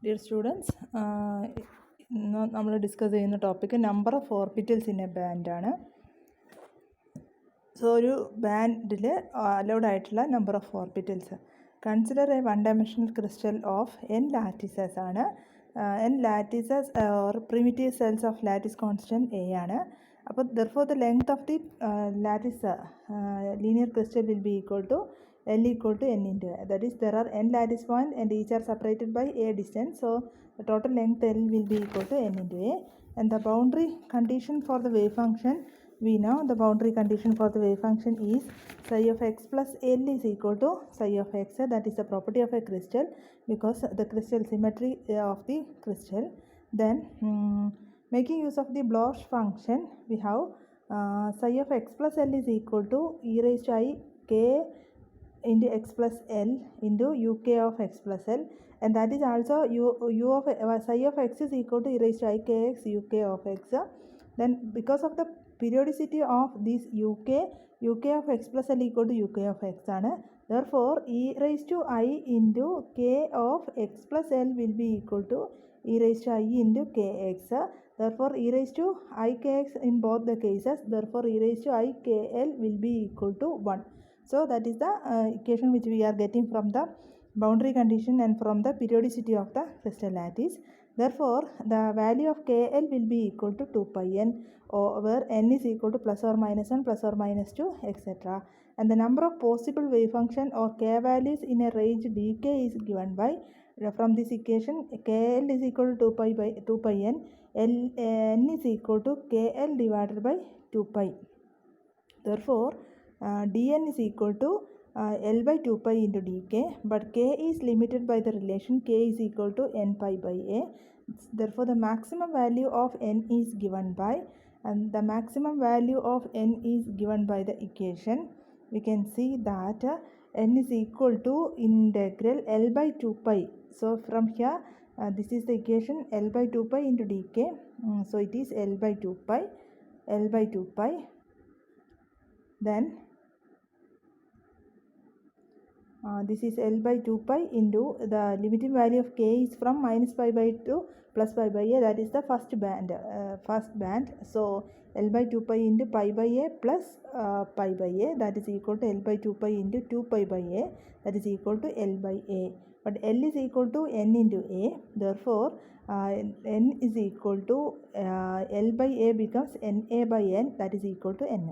Dear students, ഇന്ന് നമ്മൾ discuss ചെയ്യുന്ന topic number of orbitals in a band ആണ്. സോ ഒരു ബാൻഡിൽ അലൗഡ് ആയിട്ടുള്ള number of orbitals. Consider a one dimensional crystal of N lattices ആണ്. N lattices or primitive cells of lattice constant a ആണ്. അപ്പോൾ therefore the length of the lattice linear crystal will be equal to L equal to n into a. That is, there are n lattice points and each are separated by a distance. So the total length L will be equal to n into a. And the boundary condition for the wave function, we know the boundary condition for the wave function is psi of x plus L is equal to psi of x. That is the property of a crystal because the crystal symmetry of the crystal. Then making use of the Bloch function, we have psi of x plus L is equal to e raised to I k into x plus L into uk of x plus L, and that is also u of psi of x is equal to e raised to I kx uk of x. Then because of the periodicity of this uk of x plus L equal to uk of x ആണ്. Therefore e raised to I into k of x plus L will be equal to e raised to I into kx. Therefore e raised to I kx in both the cases, therefore e raised to I kl will be equal to 1. So that is the equation which we are getting from the boundary condition and from the periodicity of the crystal lattice. Therefore the value of kl will be equal to 2 pi n, where n is equal to plus or minus 1 plus or minus 2 etc. And the number of possible wave function or k values in a range dk is given by, from this equation, kl is equal to 2 pi n, n is equal to kl divided by 2 pi. Therefore dn is equal to L by 2 pi into dk, but k is limited by the relation k is equal to n pi by a. Therefore the maximum value of n is given by, and the maximum value of n is given by the equation. We can see that n is equal to integral L by 2 pi. So from here this is the equation, L by 2 pi into dk. So it is L by 2 pi, L by 2 pi. Then this is L by 2 pi into the limiting value of k is from minus pi by 2 plus pi by a, that is the first band. So L by 2 pi into pi by a plus pi by a, that is equal to L by 2 pi into 2 pi by a, that is equal to L by a. But L is equal to n into a, therefore n is equal to L by a becomes na by n, that is equal to n.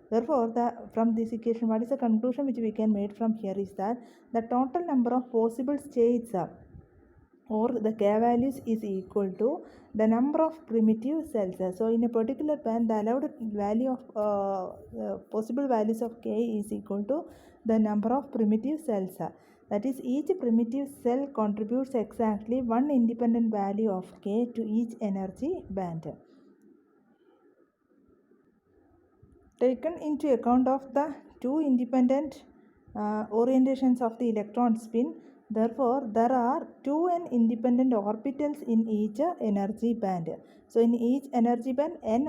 Therefore from this equation, what is the conclusion which we can make from here is that the total number of possible states or the k values is equal to the number of primitive cells. So in a particular band, the allowed value of possible values of k is equal to the number of primitive cells. That is, each primitive cell contributes exactly one independent value of k to each energy band. Taken into account of the two independent orientations of the electron spin, therefore there are 2n independent orbitals in each energy band. So in each energy band n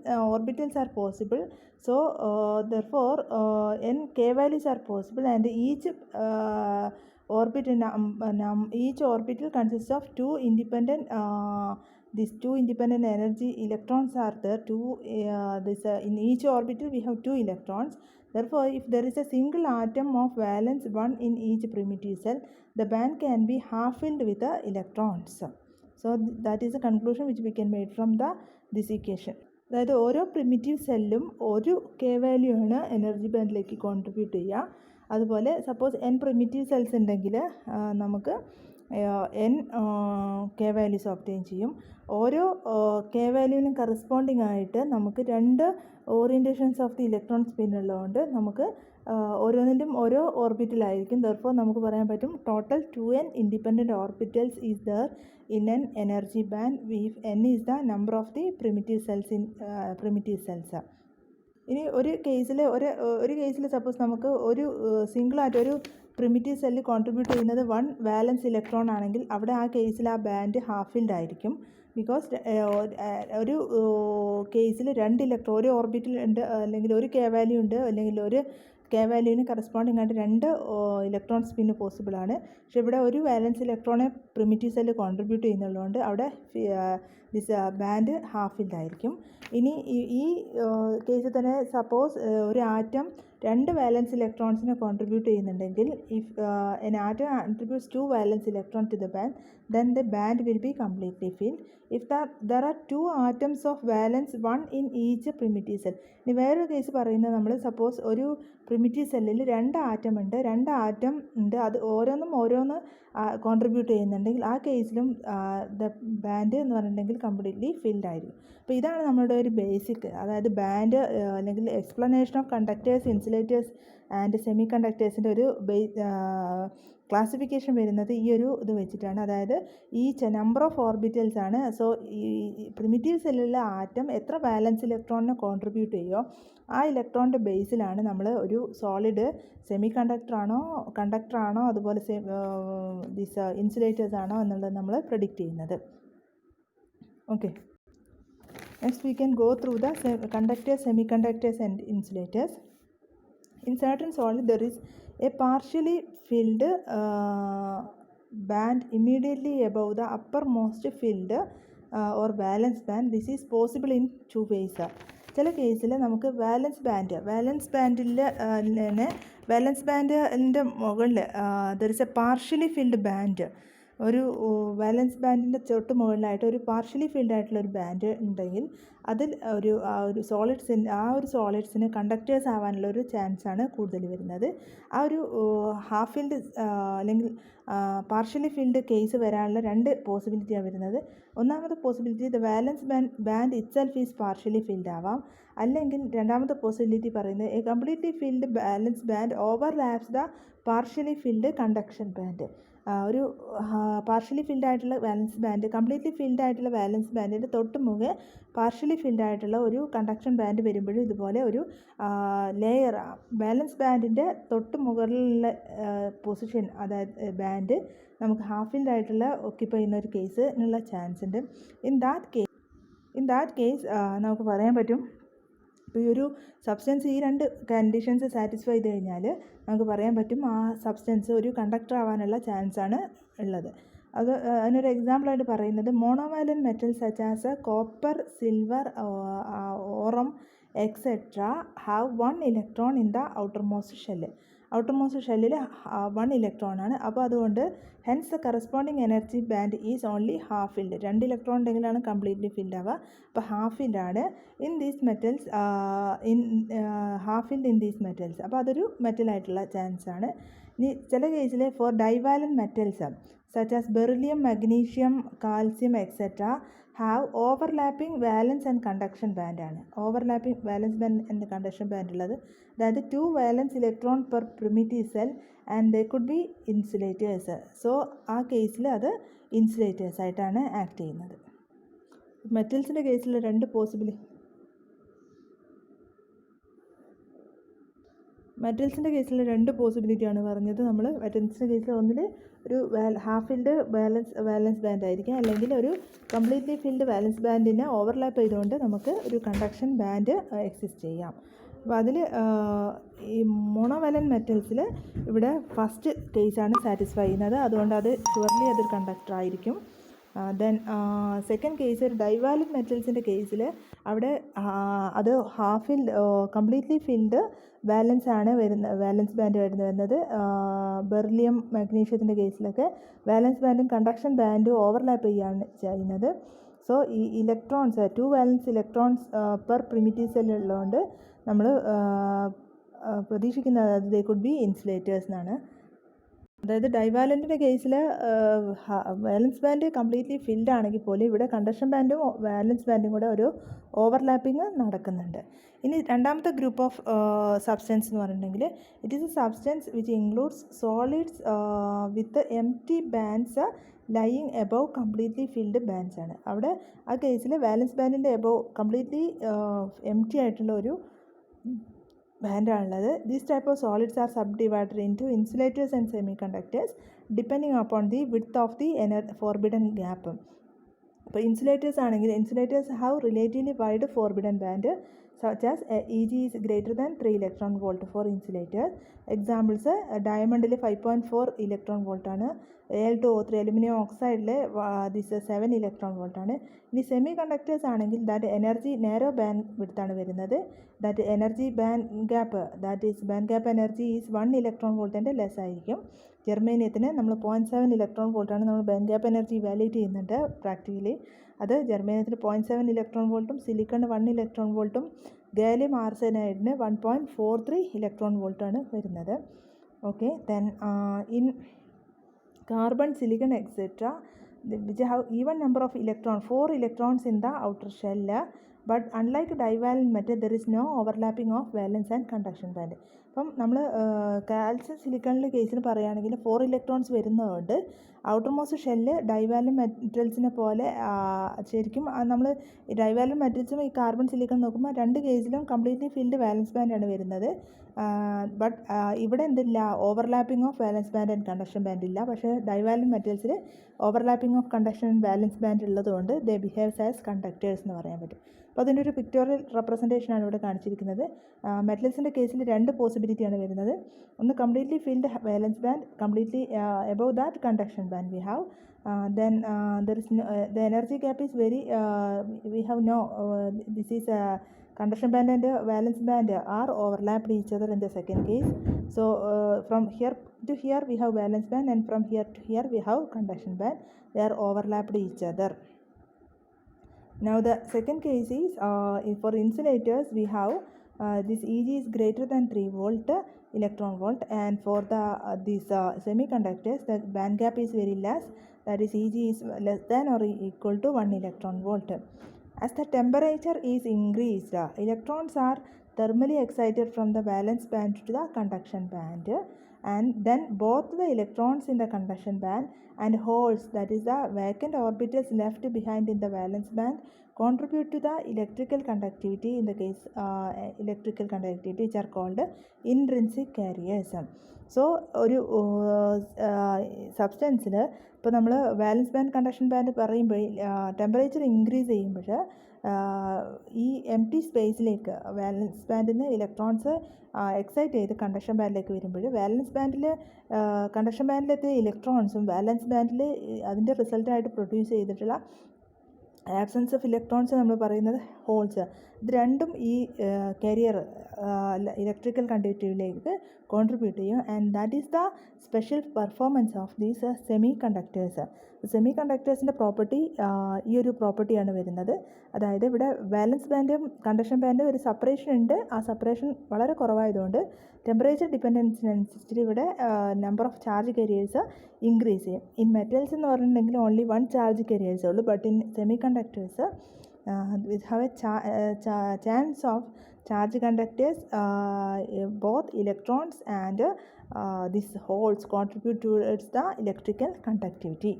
orbitals are possible. So therefore n k values are possible, and each orbital consists of two independent these two independent energy electrons are there. In each orbital we have two electrons. Therefore if there is a single atom of valence 1 in each primitive cell, the band can be half filled with the electrons. So that is the conclusion which we can make from this equation. അതായത് ഓരോ primitive സെല്ലും ഒരു K value ആണ് energy ബാൻഡിലേക്ക് contribute ചെയ്യുക. അതുപോലെ suppose n primitive cells ഉണ്ടെങ്കിൽ നമുക്ക് n K values obtain ചെയ്യും. ഓരോ കെ വാല്യൂവിനും കറസ്പോണ്ടിങ് ആയിട്ട് നമുക്ക് രണ്ട് orientations of the electron spin ഉള്ളതുകൊണ്ട് നമുക്ക് ഓരോന്നിൻ്റെയും ഓരോ ഓർബിറ്റലായിരിക്കും. ദർഫോർ നമുക്ക് പറയാൻ പറ്റും total 2n independent orbitals is there in an energy band if n is the number of the primitive cells in primitive cells. ഇനി ഒരു കേസിൽ സപ്പോസ് നമുക്ക് ഒരു സിംഗിളായിട്ട് ഒരു പ്രിമിറ്റീവ് സെല്ല് കോൺട്രിബ്യൂട്ട് ചെയ്യുന്നത് 1 വാലൻസ് ഇലക്ട്രോൺ ആണെങ്കിൽ അവിടെ ആ കേസിൽ ആ ബാൻഡ് ഹാഫ് ഫിൽഡ് ആയിരിക്കും. ബിക്കോസ് ഒരു കേസിൽ 2 ഇലക്ട്രോൺ ഒരു ഓർബിറ്റിൽ ഉണ്ട്, അല്ലെങ്കിൽ ഒരു കെ വാല്യൂ ഉണ്ട്, അല്ലെങ്കിൽ ഒരു കെ വാല്യൂവിന് കറസ്പോണ്ടിങ് ആയിട്ട് 2 ഇലക്ട്രോൺ സ്പിന്ന് പോസിബിൾ ആണ്. പക്ഷെ ഇവിടെ ഒരു വാലൻസ് ഇലക്ട്രോണെ പ്രിമിറ്റീവ് സെല്ല് കോൺട്രിബ്യൂട്ട് ചെയ്യുന്നുള്ളതുകൊണ്ട് അവിടെ ദിസ് ബാൻഡ് ഹാഫ് ഫിൽഡ് ആയിരിക്കും. ഇനി ഈ കേസിൽ തന്നെ സപ്പോസ് ഒരു ആറ്റം 2 വാലൻസ് ഇലക്ട്രോൺസിനെ കോൺട്രിബ്യൂട്ട് ചെയ്യുന്നുണ്ടെങ്കിൽ if an atom contributes 2 valence electron to the band, then the band will be completely filled. If there are 2 atoms of valence, one in each primitive cell. ഇനി വേറൊരു case പറയുന്നത് നമ്മൾ suppose ഒരു primitive സെല്ലിൽ 2 atom ഉണ്ട്, 2 atom ഉണ്ട്, അത് ഓരോന്ന് കോൺട്രിബ്യൂട്ട് ചെയ്യുന്നുണ്ടെങ്കിൽ ആ കേസിലും ദ ബാൻഡ് എന്ന് പറഞ്ഞിട്ടുണ്ടെങ്കിൽ കംപ്ലീറ്റ്ലി ഫിൽഡ് ആയിരിക്കും. അപ്പോൾ ഇതാണ് നമ്മുടെ ഒരു ബേസിക്, അതായത് ബാൻഡ് അല്ലെങ്കിൽ explanation of conductors, insulators and semi കണ്ടക്ടേഴ്സിൻ്റെ ഒരു ക്ലാസിഫിക്കേഷൻ വരുന്നത് ഈ ഒരു ഇത് വെച്ചിട്ടാണ്. അതായത് ഈ നമ്പർ ഓഫ് ഓർബിറ്റൽസ് ആണ്. സോ ഈ പ്രിമിറ്റീവ് സെല്ലിലെ ആറ്റം എത്ര വാലൻസ് ഇലക്ട്രോണിനെ കോൺട്രിബ്യൂട്ട് ചെയ്യുമോ ആ ഇലക്ട്രോണിൻ്റെ ബേസിലാണ് നമ്മൾ ഒരു സോളിഡ് സെമി കണ്ടക്ടറാണോ അതുപോലെ ഇൻസുലേറ്റേഴ്സ് ആണോ എന്നുള്ളത് നമ്മൾ പ്രെഡിക്റ്റ് ചെയ്യുന്നത്. Okay, next we can go through the conductors, semiconductors and insulators. In certain solid there is a partially filled band immediately above the uppermost filled or valence band. This is possible in 2 ways. ചില കേസിൽ നമുക്ക് വാലൻസ് ബാൻഡിൻ്റെ മുകളിൽ there is A partially filled band, ഒരു വാലൻസ് ബാൻഡിൻ്റെ തൊട്ട് മുകളിലായിട്ട് ഒരു partially filled ആയിട്ടുള്ള ഒരു ബാൻഡ് ഉണ്ടെങ്കിൽ അതിൽ ഒരു സോളിഡ്സിന് കണ്ടക്ടേഴ്സ് ആവാനുള്ള ഒരു ചാൻസാണ് കൂടുതൽ വരുന്നത്. ആ ഒരു ഹാഫ് ഫിൽഡ് അല്ലെങ്കിൽ പാർഷ്യലി ഫിൽഡ് കേസ് വരാനുള്ള 2 പോസിബിലിറ്റിയാണ് വരുന്നത്. ഒന്നാമത്തെ possibility the വാലൻസ് band itself is partially filled ആവാം, അല്ലെങ്കിൽ രണ്ടാമത്തെ പോസിബിലിറ്റി പറയുന്നത് A completely filled valence band overlaps the partially filled conduction band. ഒരു പാർഷ്യലി ഫിൽഡ് ആയിട്ടുള്ള വാലൻസ് ബാൻഡ് കംപ്ലീറ്റ്ലി ഫിൽഡ് ആയിട്ടുള്ള വാലൻസ് ബാൻഡിൻ്റെ തൊട്ട് മുകളിൽ പാർഷ്യലി ഫിൽഡ് ആയിട്ടുള്ള ഒരു കണ്ടക്ഷൻ ബാൻഡ് വരുമ്പോഴും ഇതുപോലെ ഒരു ലെയർ വാലൻസ് ബാൻഡിൻ്റെ തൊട്ട് മുകളിലുള്ള പൊസിഷൻ, അതായത് ബാൻഡ് നമുക്ക് ഹാഫ് ഫിൽഡ് ആയിട്ടുള്ള ഒക്യുപ്പൈ ചെയ്യുന്ന ഒരു കേസിനുള്ള ചാൻസ് ഉണ്ട്. ഇൻ ദാറ്റ് കേസ് നമുക്ക് പറയാൻ പറ്റും, ഇപ്പോൾ ഈ ഒരു സബ്സ്റ്റൻസ് ഈ 2 കണ്ടീഷൻസ് സാറ്റിസ്ഫൈ ചെയ്ത് കഴിഞ്ഞാൽ നമുക്ക് പറയാൻ പറ്റും ആ സബ്സ്റ്റൻസ് ഒരു കണ്ടക്ടർ ആവാനുള്ള ചാൻസാണ് ഉള്ളത്. അത് അതിനൊരു എക്സാമ്പിളായിട്ട് പറയുന്നത് monovalent metals such as copper, silver, aurum et cetera have 1 electron in the outermost ഷെല്ലിൽ 1 ഇലക്ട്രോണാണ്. അപ്പോൾ അതുകൊണ്ട് hence the corresponding energy band is only half filled. 2 electron ഉണ്ടെങ്കിലാണ് കംപ്ലീറ്റ്ലി ഫിൽഡ് ആവുക. അപ്പോൾ ഹാഫ് ഫിൽഡാണ് in these metals, half filled in these metals. അപ്പോൾ അതൊരു മെറ്റലായിട്ടുള്ള ചാൻസാണ്. ഇനി ചില കേസിൽ for divalent metals such as beryllium, magnesium, calcium et cetera have overlapping valence and conduction ബാൻഡാണ്. Overlapping valence band and conduction band ഉള്ളത്, അതായത് 2 valence electron per primitive cell and they could be insulators. So ആ കേസിൽ അത് insulators ആയിട്ടാണ് act ചെയ്യുന്നത്. മെറ്റൽസിൻ്റെ കേസിൽ 2 പോസിബിലിറ്റിയാണ് പറഞ്ഞത് നമ്മൾ. മെറ്റൽസിൻ്റെ കേസിൽ ഒന്നിൽ ഒരു ഹാഫ് ഫിൽഡ് വാലൻസ് ബാൻഡ് ആയിരിക്കും, അല്ലെങ്കിൽ ഒരു കംപ്ലീറ്റ്ലി ഫിൽഡ് വാലൻസ് ബാൻഡിനെ ഓവർലാപ്പ് ചെയ്തുകൊണ്ട് നമുക്ക് ഒരു കണ്ടക്ഷൻ ബാൻഡ് എക്സിസ്റ്റ് ചെയ്യാം. അപ്പോൾ അതിൽ ഈ മോണോവാലൻ മെറ്റൽസിൽ ഇവിടെ ഫസ്റ്റ് കേസാണ് സാറ്റിസ്ഫൈ ചെയ്യുന്നത്, അതുകൊണ്ട് അത് ഷുവർലി അതൊരു കണ്ടക്ടർ ആയിരിക്കും. ദെൻ സെക്കൻഡ് കേസ് ഒരു ഡൈവാലൻ മെറ്റൽസിൻ്റെ കേസിൽ അവിടെ അത് half filled completely filled valence band വരുന്നത്. ബെറിലിയം, മഗ്നീഷ്യത്തിൻ്റെ കേസിലൊക്കെ വാലൻസ് ബാൻഡും കണ്ടക്ഷൻ ബാൻഡും ഓവർലാപ്പ് ചെയ്യുകയാണ് ചെയ്യുന്നത്. സോ ഈ electrons 2 valence electrons per primitive സെല്ലുള്ളതുകൊണ്ട് നമ്മൾ പ്രതീക്ഷിക്കുന്നത് ദേ കുഡ് ബി ഇൻസുലേറ്റേഴ്സ് എന്നാണ്. അതായത് ഡൈവാലൻറ്റിൻ്റെ കേസിൽ വാലൻസ് ബാൻഡ് കംപ്ലീറ്റ്ലി ഫിൽഡ് ആണെങ്കിൽ പോലും ഇവിടെ കണ്ടക്ഷൻ ബാൻഡും വാലൻസ് ബാൻഡും കൂടെ ഒരു ഓവർലാപ്പിംഗ് നടക്കുന്നുണ്ട്. ഇനി രണ്ടാമത്തെ ഗ്രൂപ്പ് ഓഫ് സബ്സ്റ്റൻസ് എന്ന് പറഞ്ഞിട്ടുണ്ടെങ്കിൽ it is a substance which includes solids with empty bands lying above completely filled bands ആണ്. അവിടെ ആ കേസിൽ വാലൻസ് ബാൻഡിൻ്റെ എബവ് കംപ്ലീറ്റ്ലി എംപ്റ്റി ആയിട്ടുള്ള ഒരു ബാൻഡാണുള്ളത്. These type of solids are subdivided into insulators and semiconductors depending upon the width of the forbidden gap. അപ്പോൾ ഇൻസുലേറ്റേഴ്സ് ആണെങ്കിൽ insulators have relatively wide forbidden band such as Eg is greater than 3 electron volt for insulators. Examples, diamond 5.4 electron volt ആണ്, Al2O3 aluminium ഓക്സൈഡിൽ this 7 electron volt ആണ്. ഇനി semiconductors ആണെങ്കിൽ that energy narrow band വിഡ്ത്താണ് വരുന്നത്. That energy band gap energy is 1 electron വോൾട്ടിൻ്റെ less ആയിരിക്കും. ജെർമേനിയത്തിന് നമ്മൾ 0.7 ഇലക്ട്രോൺ വോൾട്ടാണ് നമ്മൾ ബാൻഡ് ഗ്യാപ്പ് എനർജി വാല്യൂറ്റ് ചെയ്യുന്നുണ്ട് പ്രാക്ടിക്കലി. അത് ജെർമേനിയത്തിന് 0.7 ഇലക്ട്രോൺ വോൾട്ടും സിലിക്കണ് 1 ഇലക്ട്രോൺ വോൾട്ടും ഗാലിയം ആർസെനൈഡിന് 1.43 ഇലക്ട്രോൺ വോൾട്ടാണ് വരുന്നത്. Okay, then in carbon, silicon, etc., which have even number of 4 electrons in the outer shell, but unlike divalent metal there is no overlapping of valence and conduction band. അപ്പം നമ്മൾ calcium സിലിക്കണിൻ്റെ കേസിൽ പറയുകയാണെങ്കിൽ 4 electrons വരുന്നതുകൊണ്ട് outer most shell ഡൈവാലൻ മെറ്റൽസിനെ പോലെ ശരിക്കും നമ്മൾ ഡൈവാലൻ മെറ്റൽസും ഈ carbon silicon നോക്കുമ്പോൾ രണ്ട് കേസിലും കംപ്ലീറ്റ്ലി ഫിൽഡ് വാലൻസ് ബാൻഡാണ് വരുന്നത്. ബട്ട് ഇവിടെ എന്തില്ല, overlapping of valence band and conduction band ഇല്ല. പക്ഷേ ഡൈവാലൻ മെറ്റൽസിൽ overlapping of conduction and valence band ഉള്ളതുകൊണ്ട് ദേ ബിഹേവ്സ് ആസ് കണ്ടക്ടേഴ്സ് എന്ന് പറയാൻ പറ്റും. അപ്പോൾ അതിൻ്റെ ഒരു പിക്ടോറിയൽ റെപ്രസെൻറ്റേഷനാണ് ഇവിടെ കാണിച്ചിരിക്കുന്നത്. മെറ്റൽസിൻ്റെ കേസിൽ രണ്ട് പോസിബിലിറ്റിയാണ് വരുന്നത്. ഒന്ന് completely filled valence band, completely above that conduction band we have. Then there is no, the energy gap is very we have no this is conduction band and valence band are overlapped each other in the second case. So from here to here we have valence band, and from here to here we have conduction band. They are overlapped each other. Now the second case is for insulators we have this Eg is greater than 3 volt electron volt, and for the these semiconductors the band gap is very less, that is Eg is less than or equal to 1 electron volt. As the temperature is increased, electrons are thermally excited from the valence band to the conduction band, and then both the electrons in the conduction band and holes, that is the vacant orbitals left behind in the valence band, contribute to the electrical conductivity. In the case electrical conductivity which are called intrinsic carriers. So ഒരു സബ്സ്റ്റൻസിൽ ഇപ്പോൾ നമ്മൾ valence band conduction band പറയുമ്പോൾ temperature increase ചെയ്യുമ്പോൾ ഈ empty സ്പേസിലേക്ക് valence ബാൻഡിൽ നിന്ന് ഇലക്ട്രോൺസ് എക്സൈറ്റ് ചെയ്ത് കണ്ടക്ഷൻ ബാൻഡിലേക്ക് വരുമ്പോൾ വാലൻസ് ബാൻഡിൽ കണ്ടക്ഷൻ ബാൻഡിലെത്തിയ ഇലക്ട്രോൺസും വാലൻസ് ബാൻഡിൽ അതിൻ്റെ റിസൾട്ടായിട്ട് പ്രൊഡ്യൂസ് ചെയ്തിട്ടുള്ള ആബ്സെൻസ് ഓഫ് ഇലക്ട്രോൺസ് നമ്മൾ പറയുന്നത് ഹോൾസ്. ഇത് രണ്ടും ഈ കാരിയർ ഇലക്ട്രിക്കൽ കണ്ടക്ടിവിറ്റിയിലേക്ക് കോൺട്രിബ്യൂട്ട് ചെയ്യും. And that is the special performance of these semiconductors. Semi കണ്ടക്ടേഴ്സിൻ്റെ പ്രോപ്പർട്ടി ഈ ഒരു പ്രോപ്പർട്ടിയാണ് വരുന്നത്. അതായത് ഇവിടെ വാലൻസ് ബാൻഡും കണ്ടക്ഷൻ ബാൻഡും ഒരു സെപ്പറേഷൻ ഉണ്ട്. ആ സെപ്പറേഷൻ വളരെ കുറവായതുകൊണ്ട് ടെമ്പറേച്ചർ ഡിപ്പെൻഡൻസിനനുസരിച്ച് ഇവിടെ number of charge careers increase ചെയ്യും. ഇൻ മെറ്റൽസ് എന്ന് പറഞ്ഞിട്ടുണ്ടെങ്കിൽ ഓൺലി 1 ചാർജ് കാരിയേഴ്സേ ഉള്ളൂ. But in semi conductors we have a chance of charge conductors, both electrons and these holes contribute towards the electrical conductivity.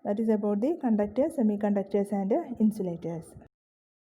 That is about the conductors, semiconductors and insulators.